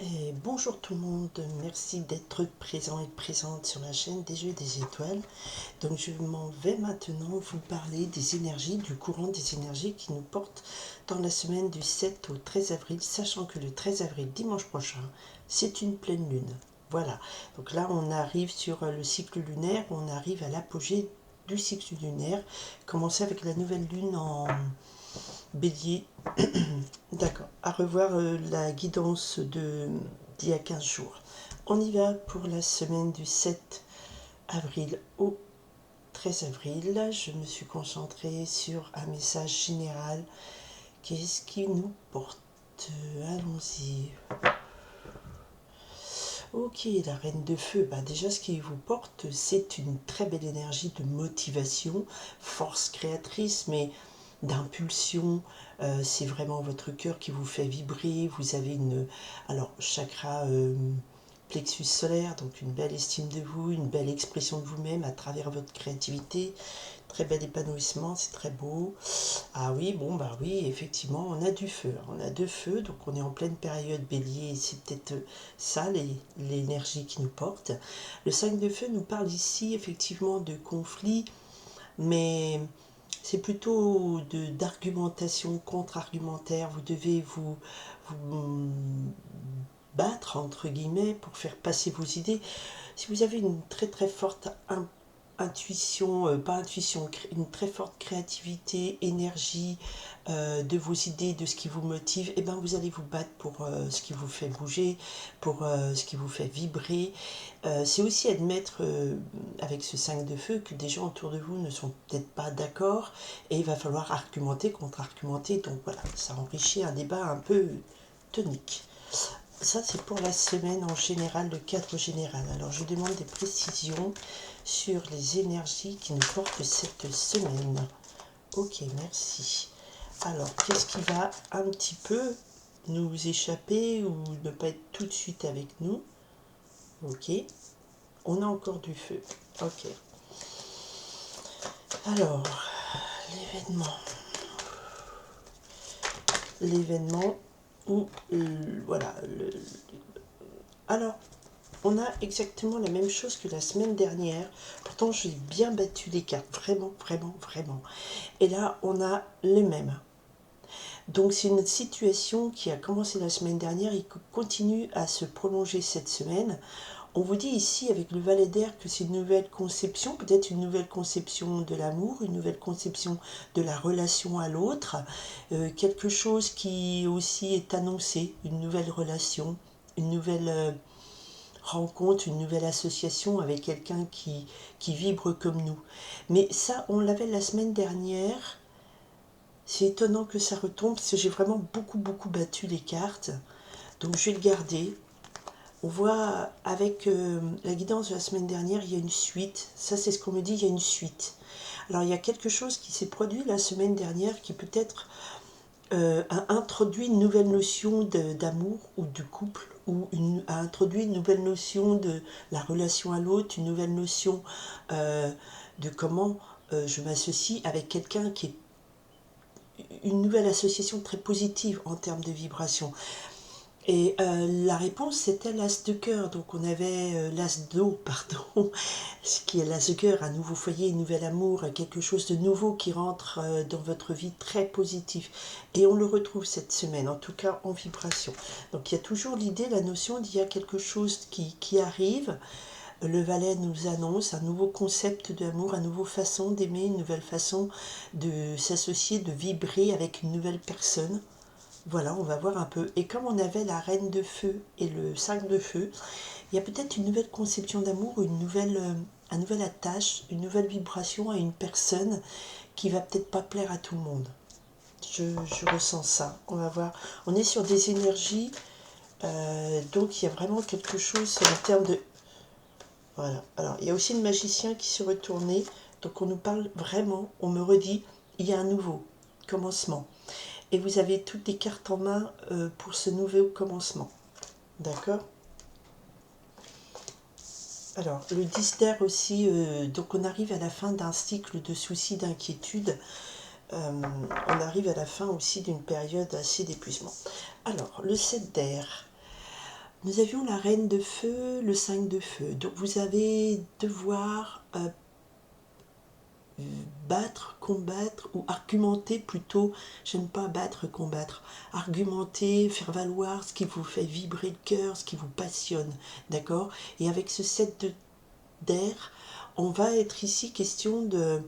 Et bonjour tout le monde, merci d'être présent et présente sur la chaîne des Jeux et des Étoiles. Donc je m'en vais maintenant vous parler des énergies, du courant des énergies qui nous portent dans la semaine du 7 au 13 avril, sachant que le 13 avril, dimanche prochain, c'est une pleine lune. Voilà, donc là on arrive sur le cycle lunaire, on arrive à l'apogée du cycle lunaire, commencer avec la nouvelle lune en Bélier. D'accord. À revoir la guidance d'il y a 15 jours. On y va pour la semaine du 7 avril au 13 avril. Je me suis concentrée sur un message général. Qu'est-ce qui nous porte? Allons-y. Ok, la reine de feu. Déjà, ce qui vous porte, c'est une très belle énergie de motivation, force créatrice, mais d'impulsion. C'est vraiment votre cœur qui vous fait vibrer. Vous avez chakra plexus solaire, donc une belle estime de vous, une belle expression de vous-même à travers votre créativité. Très bel épanouissement, c'est très beau. Ah oui, oui, effectivement, on a du feu. On a deux feux, donc on est en pleine période bélier, c'est peut-être ça l'énergie qui nous porte. Le 5 de feu nous parle ici effectivement de conflit, mais c'est plutôt d'argumentation, contre-argumentaire. Vous devez vous battre, entre guillemets, pour faire passer vos idées. Si vous avez une très très forte intuition, pas intuition, une très forte créativité, énergie de vos idées, de ce qui vous motive, et ben vous allez vous battre pour ce qui vous fait bouger, pour ce qui vous fait vibrer. C'est aussi admettre, avec ce 5 de feu, que des gens autour de vous ne sont peut-être pas d'accord, et il va falloir argumenter, contre-argumenter, donc voilà, ça enrichit un débat un peu tonique. Ça, c'est pour la semaine en général, le cadre général. Alors, je demande des précisions sur les énergies qui nous portent cette semaine. Ok, merci. Alors, qu'est-ce qui va un petit peu nous échapper ou ne pas être tout de suite avec nous? Ok. On a encore du feu. Ok. Alors, l'événement. L'événement où, voilà. Alors, on a exactement la même chose que la semaine dernière. Pourtant, j'ai bien battu les cartes. Vraiment, vraiment, vraiment. Et là, on a les mêmes. Donc, c'est une situation qui a commencé la semaine dernière et qui continue à se prolonger cette semaine. On vous dit ici, avec le valet d'air, que c'est une nouvelle conception, peut-être une nouvelle conception de l'amour, une nouvelle conception de la relation à l'autre, quelque chose qui aussi est annoncé, une nouvelle relation, une nouvelle rencontre, une nouvelle association avec quelqu'un qui vibre comme nous. Mais ça, on l'avait la semaine dernière. C'est étonnant que ça retombe, parce que j'ai vraiment beaucoup battu les cartes. Donc je vais le garder. On voit avec la guidance de la semaine dernière, il y a une suite. Ça, c'est ce qu'on me dit, il y a une suite. Alors, il y a quelque chose qui s'est produit la semaine dernière qui peut-être a introduit une nouvelle notion d'amour ou de couple, ou a introduit une nouvelle notion de la relation à l'autre, une nouvelle notion de comment je m'associe avec quelqu'un qui est une nouvelle association très positive en termes de vibration. Et la réponse, c'était l'as de cœur. Donc on avait l'as d'eau, pardon, ce qui est l'as de cœur, un nouveau foyer, un nouvel amour, quelque chose de nouveau qui rentre dans votre vie, très positif. Et on le retrouve cette semaine, en tout cas en vibration. Donc il y a toujours l'idée, la notion d'il y a quelque chose qui arrive. Le valet nous annonce un nouveau concept d'amour, une nouvelle façon d'aimer, une nouvelle façon de s'associer, de vibrer avec une nouvelle personne. Voilà, on va voir un peu. Et comme on avait la reine de feu et le 5 de feu, il y a peut-être une nouvelle conception d'amour, un nouvel attache, une nouvelle vibration à une personne qui va peut-être pas plaire à tout le monde. Je ressens ça. On va voir. On est sur des énergies, donc il y a vraiment quelque chose en termes de... Voilà. Alors, il y a aussi le magicien qui s'est retourné. Donc on nous parle vraiment, on me redit, il y a un nouveau commencement. Et vous avez toutes les cartes en main pour ce nouveau commencement. D'accord? Alors, le 10 d'air aussi, donc on arrive à la fin d'un cycle de soucis, d'inquiétude. On arrive à la fin aussi d'une période assez d'épuisement. Alors, le 7 d'air. Nous avions la reine de feu, le 5 de feu. Donc vous allez devoir battre, combattre ou argumenter plutôt. J'aime pas battre, combattre. Argumenter, faire valoir ce qui vous fait vibrer le cœur, ce qui vous passionne. D'accord? Et avec ce d'air, on va être ici question de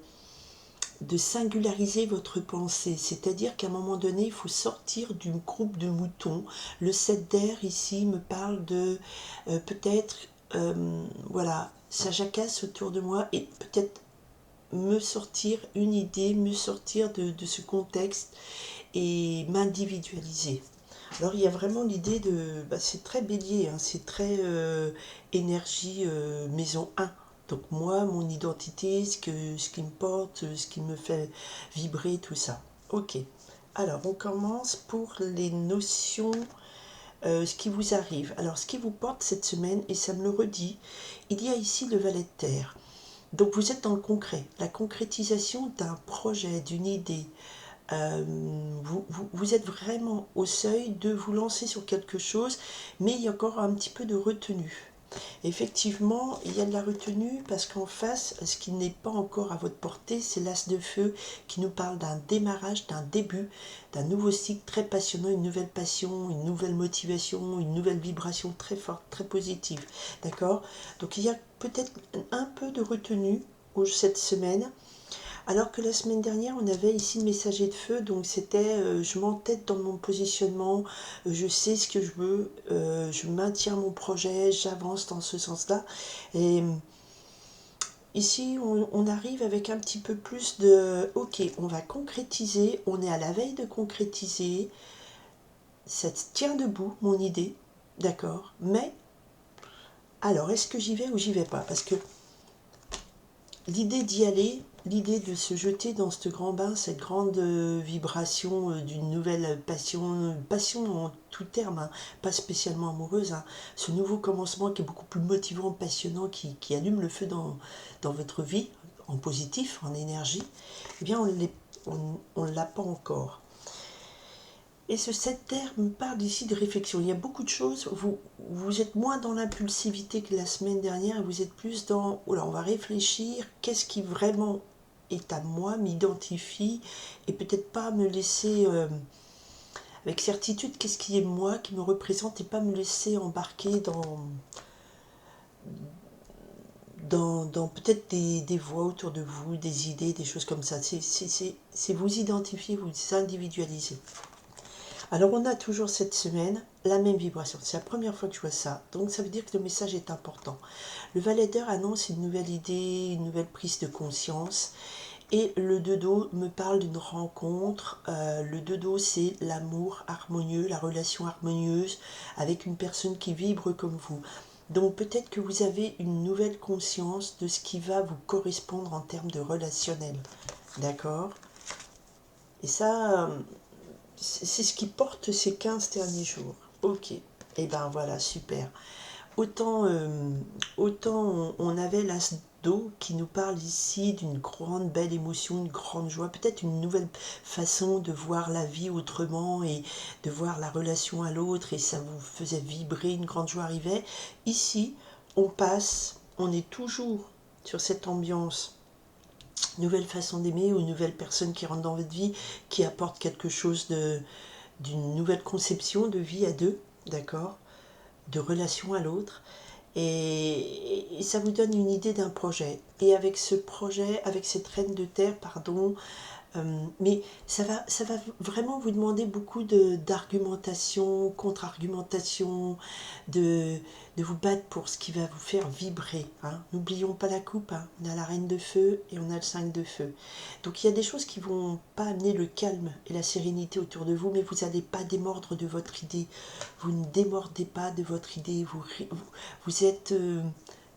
singulariser votre pensée, c'est-à-dire qu'à un moment donné, il faut sortir du groupe de moutons. Le 7 d'air ici me parle de peut-être, voilà, ça jacasse autour de moi et peut-être me sortir une idée, me sortir de ce contexte et m'individualiser. Alors il y a vraiment l'idée de, c'est très bélier, hein, c'est très énergie maison 1. Donc moi, mon identité, ce qui me porte, ce qui me fait vibrer, tout ça. Ok. Alors on commence pour les notions, ce qui vous arrive. Alors ce qui vous porte cette semaine, et ça me le redit, il y a ici le valet de terre. Donc vous êtes dans le concret, la concrétisation d'un projet, d'une idée. Vous êtes vraiment au seuil de vous lancer sur quelque chose, mais il y a encore un petit peu de retenue. Effectivement, il y a de la retenue parce qu'en face, ce qui n'est pas encore à votre portée, c'est l'as de feu qui nous parle d'un démarrage, d'un début, d'un nouveau cycle très passionnant, une nouvelle passion, une nouvelle motivation, une nouvelle vibration très forte, très positive. D'accord? Donc il y a peut-être un peu de retenue cette semaine. Alors que la semaine dernière, on avait ici le messager de feu, donc c'était je m'entête dans mon positionnement, je sais ce que je veux, je maintiens mon projet, j'avance dans ce sens-là. Et ici, on arrive avec un petit peu plus de ok, on va concrétiser, on est à la veille de concrétiser, ça tient debout, mon idée, d'accord, mais alors est-ce que j'y vais ou j'y vais pas? Parce que l'idée d'y aller, l'idée de se jeter dans ce grand bain, cette grande vibration d'une nouvelle passion, passion en tout terme, hein, pas spécialement amoureuse, hein, ce nouveau commencement qui est beaucoup plus motivant, passionnant, qui allume le feu dans votre vie, en positif, en énergie, eh bien on ne l'a pas encore. Et ce 7 terre me parle ici de réflexion. Il y a beaucoup de choses. Vous êtes moins dans l'impulsivité que la semaine dernière. Vous êtes plus dans, oula, on va réfléchir. Qu'est-ce qui vraiment est à moi, m'identifie. Et peut-être pas me laisser, avec certitude, qu'est-ce qui est moi, qui me représente. Et pas me laisser embarquer dans peut-être des voix autour de vous, des idées, des choses comme ça. C'est vous identifier, vous individualiser. Alors on a toujours cette semaine la même vibration. C'est la première fois que je vois ça. Donc ça veut dire que le message est important. Le valet d'heure annonce une nouvelle idée, une nouvelle prise de conscience. Et le dodo me parle d'une rencontre. Le dodo, c'est l'amour harmonieux, la relation harmonieuse avec une personne qui vibre comme vous. Donc peut-être que vous avez une nouvelle conscience de ce qui va vous correspondre en termes de relationnel. D'accord? Et ça, c'est ce qui porte ces 15 derniers jours. Ok, et ben voilà, super. Autant, autant on avait l'as d'eau qui nous parle ici d'une grande belle émotion, une grande joie, peut-être une nouvelle façon de voir la vie autrement et de voir la relation à l'autre et ça vous faisait vibrer, une grande joie arrivait. Ici, on est toujours sur cette ambiance nouvelle façon d'aimer ou une nouvelle personne qui rentre dans votre vie, qui apporte quelque chose d'une nouvelle conception de vie à deux, d'accord, de relation à l'autre. Et ça vous donne une idée d'un projet. Et avec ce projet, avec cette reine de terre, pardon, mais ça va vraiment vous demander beaucoup d'argumentation, contre-argumentation, de, de vous battre pour ce qui va vous faire vibrer. Hein. N'oublions pas la coupe, hein. On a la reine de feu et on a le 5 de feu. Donc il y a des choses qui ne vont pas amener le calme et la sérénité autour de vous, mais vous n'allez pas démordre de votre idée. Vous ne démordez pas de votre idée. Vous êtes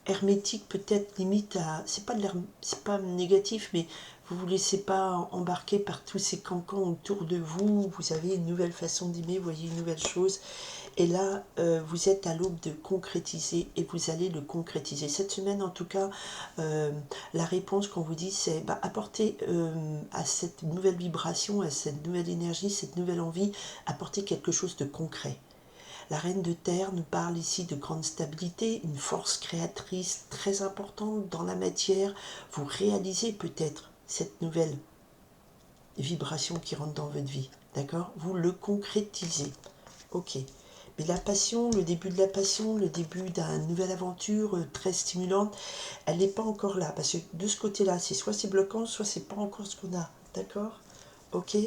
hermétique peut-être limite à... C'est pas négatif, mais vous ne vous laissez pas embarquer par tous ces cancans autour de vous. Vous avez une nouvelle façon d'aimer, vous voyez une nouvelle chose. Et là, vous êtes à l'aube de concrétiser et vous allez le concrétiser. Cette semaine, en tout cas, la réponse qu'on vous dit, c'est apporter à cette nouvelle vibration, à cette nouvelle énergie, cette nouvelle envie, apporter quelque chose de concret. La reine de terre nous parle ici de grande stabilité, une force créatrice très importante dans la matière. Vous réalisez peut-être cette nouvelle vibration qui rentre dans votre vie, d'accord? Vous le concrétisez, ok. Mais la passion, le début de la passion, le début d'une nouvelle aventure très stimulante, elle n'est pas encore là, parce que de ce côté-là, c'est soit c'est bloquant, soit c'est pas encore ce qu'on a, d'accord? Ok.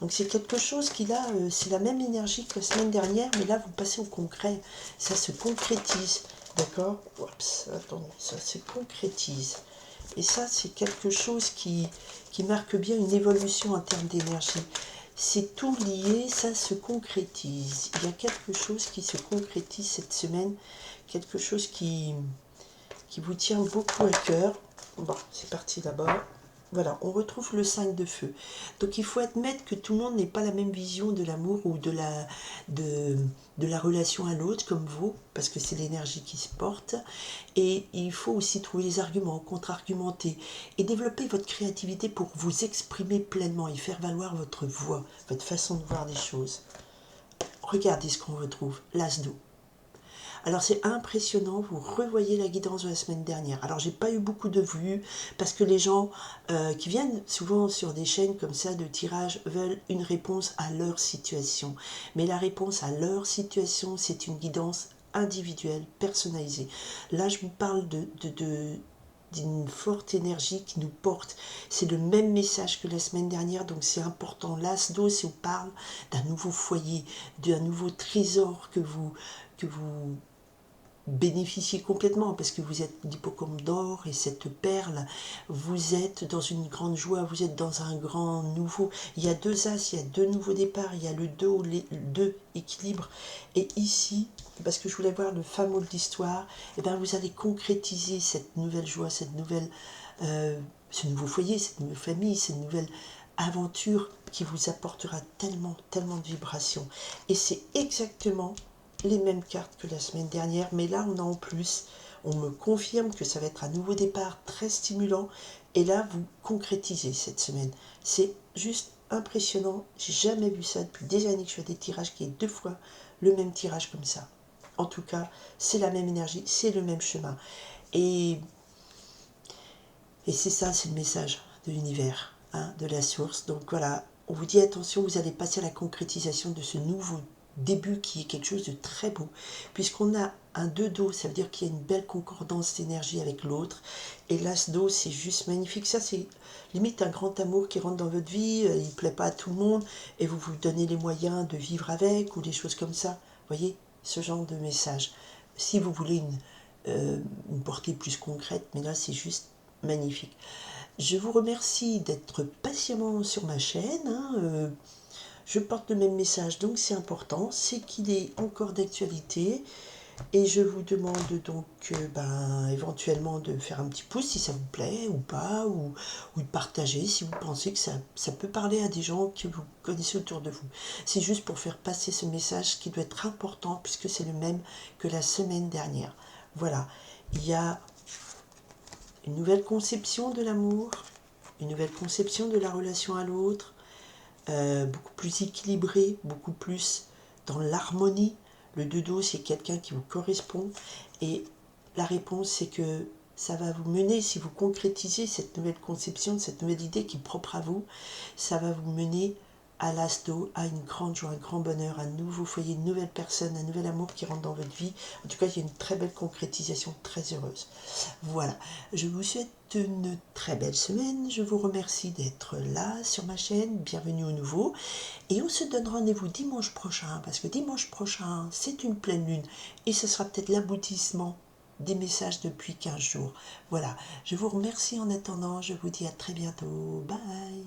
Donc c'est quelque chose qui là, c'est la même énergie que la semaine dernière, mais là vous passez au concret, ça se concrétise, d'accord? Oups, attendez, ça se concrétise. Et ça, c'est quelque chose qui marque bien une évolution en termes d'énergie. C'est tout lié, ça se concrétise. Il y a quelque chose qui se concrétise cette semaine, quelque chose qui vous tient beaucoup à cœur. Bon, c'est parti là-bas. Voilà, on retrouve le 5 de feu. Donc il faut admettre que tout le monde n'est pas la même vision de l'amour ou de la relation à l'autre comme vous, parce que c'est l'énergie qui se porte. Et il faut aussi trouver les arguments, contre-argumenter et développer votre créativité pour vous exprimer pleinement et faire valoir votre voix, votre façon de voir les choses. Regardez ce qu'on retrouve, l'as d'eau. Alors c'est impressionnant, vous revoyez la guidance de la semaine dernière. Alors j'ai pas eu beaucoup de vues parce que les gens qui viennent souvent sur des chaînes comme ça de tirage veulent une réponse à leur situation. Mais la réponse à leur situation, c'est une guidance individuelle, personnalisée. Là je vous parle d'une forte énergie qui nous porte. C'est le même message que la semaine dernière, donc c'est important. L'as d'eau, si on parle d'un nouveau foyer, d'un nouveau trésor que vous bénéficiez complètement parce que vous êtes l'hippocampe d'or et cette perle, vous êtes dans une grande joie, vous êtes dans un grand nouveau. Il y a deux as, il y a deux nouveaux départs, il y a le 2, le 2 équilibre. Et ici, parce que je voulais voir le fameux de l'histoire, et bien vous allez concrétiser cette nouvelle joie, cette nouvelle, ce nouveau foyer, cette nouvelle famille, cette nouvelle aventure qui vous apportera tellement, tellement de vibrations. Et c'est exactement les mêmes cartes que la semaine dernière, mais là on a en plus, on me confirme que ça va être un nouveau départ très stimulant, et là vous concrétisez cette semaine. C'est juste impressionnant, j'ai jamais vu ça depuis des années que je fais des tirages qui est 2 fois le même tirage comme ça. En tout cas, c'est la même énergie, c'est le même chemin. Et c'est ça, c'est le message de l'univers, hein, de la source. Donc voilà, on vous dit attention, vous allez passer à la concrétisation de ce nouveau début qui est quelque chose de très beau. Puisqu'on a un 2 d'eau, ça veut dire qu'il y a une belle concordance d'énergie avec l'autre. Et l'as d'eau, c'est juste magnifique. Ça, c'est limite un grand amour qui rentre dans votre vie. Il ne plaît pas à tout le monde. Et vous vous donnez les moyens de vivre avec ou des choses comme ça. Vous voyez, ce genre de message. Si vous voulez une portée plus concrète, mais là, c'est juste magnifique. Je vous remercie d'être patiemment sur ma chaîne. Je porte le même message, donc c'est important. C'est qu'il est encore d'actualité. Et je vous demande donc éventuellement de faire un petit pouce si ça vous plaît ou pas, ou de partager si vous pensez que ça peut parler à des gens que vous connaissez autour de vous. C'est juste pour faire passer ce message qui doit être important puisque c'est le même que la semaine dernière. Voilà, il y a une nouvelle conception de l'amour, une nouvelle conception de la relation à l'autre, beaucoup plus équilibrée, beaucoup plus dans l'harmonie. Le 2 d'eau, c'est quelqu'un qui vous correspond. Et la réponse, c'est que ça va vous mener, si vous concrétisez cette nouvelle conception, cette nouvelle idée qui est propre à vous, ça va vous mener à l'as d'eau, à une grande joie, un grand bonheur, un nouveau foyer, une nouvelle personne, un nouvel amour qui rentre dans votre vie. En tout cas, il y a une très belle concrétisation, très heureuse. Voilà, je vous souhaite une très belle semaine. Je vous remercie d'être là sur ma chaîne. Bienvenue au nouveau. Et on se donne rendez-vous dimanche prochain, parce que dimanche prochain, c'est une pleine lune. Et ce sera peut-être l'aboutissement des messages depuis 15 jours. Voilà, je vous remercie en attendant. Je vous dis à très bientôt. Bye.